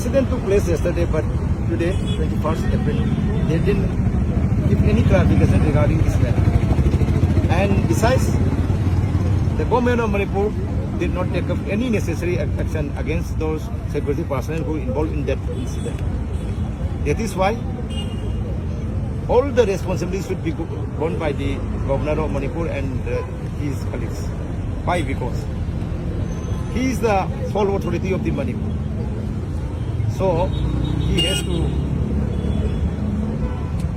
incident took place yesterday, but today, 21st April, they didn't give any clarification regarding this matter. And besides, the government of Manipur did not take up any necessary action against those security personnel who were involved in that incident. That is why all the responsibilities should be borne by the governor of Manipur and his colleagues. Why? Because he is the sole authority of the Manipur. So he has to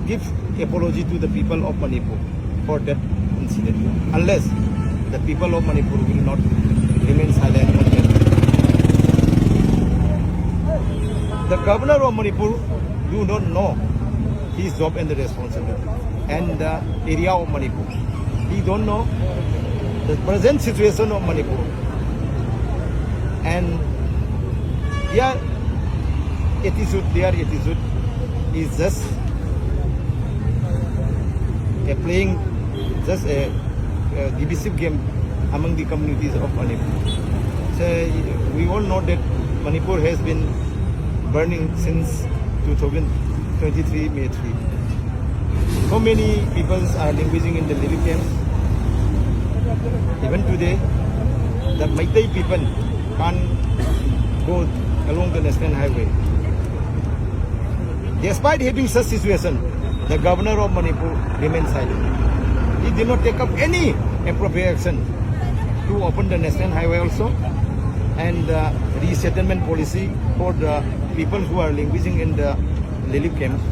give apology to the people of Manipur for that incident. Unless the people of Manipur will not remain silent on that. The governor of Manipur do not know his job and the responsibility and the area of Manipur. He don't know the present situation of Manipur. And their attitude is just playing just a divisive game among the communities of Manipur. So we all know that Manipur has been burning since 2023 May 3. So many people are languishing in the living camps. Even today, the Meitei people can't go along the national highway. Despite having such situation, the governor of Manipur remains silent. He did not take up any appropriate action to open the national highway also, and resettlement policy for the people who are languishing in the relief camps.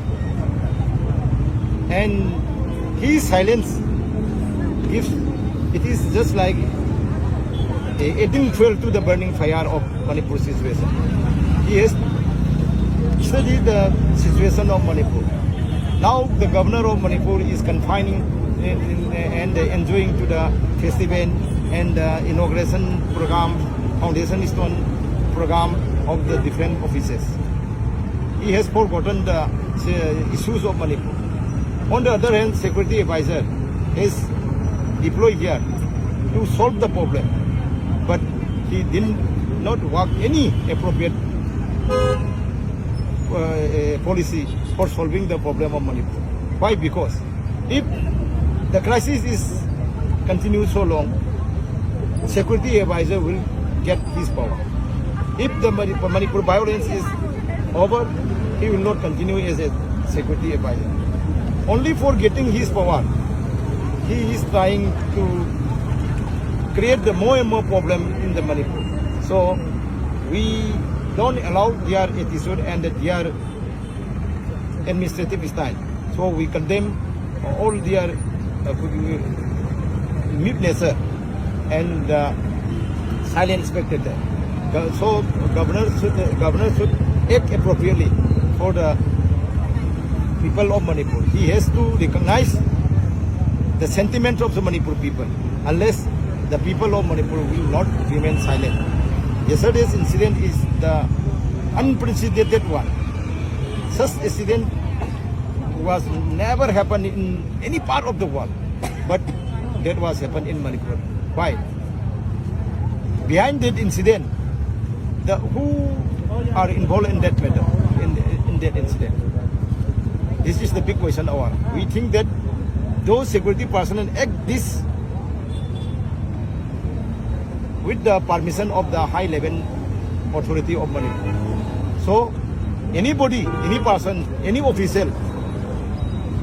And his silence gives, it is just like adding fuel to the burning fire of Manipur situation. He has studied the situation of Manipur. Now the governor of Manipur is confining and enjoying to the festival and inauguration program, foundation stone program of the different offices. He has forgotten the issues of Manipur. On the other hand, security advisor is deployed here to solve the problem, but he did not work any appropriate policy for solving the problem of Manipur. Why? Because if the crisis is continued so long, security advisor will get his power. If the Manipur violence is over, he will not continue as a security advisor. Only for getting his power, he is trying to create the more and more problem in the Manipur. So we don't allow their attitude and their administrative style. So we condemn all their mute nature and silent spectator. So governor should act appropriately for the people of Manipur. He has to recognize the sentiment of the Manipur people. Unless the people of Manipur will not remain silent. Yesterday's incident is the unprecedented one. Such incident was never happened in any part of the world, but that was happened in Manipur. Why? Behind that incident, who are involved in that matter, in that incident? This is the big question. We think that those security personnel act this with the permission of the high-level authority of Manipur. So, anybody, any person, any official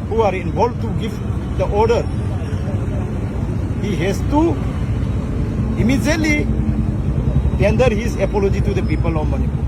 who are involved to give the order, he has to immediately tender his apology to the people of Manipur.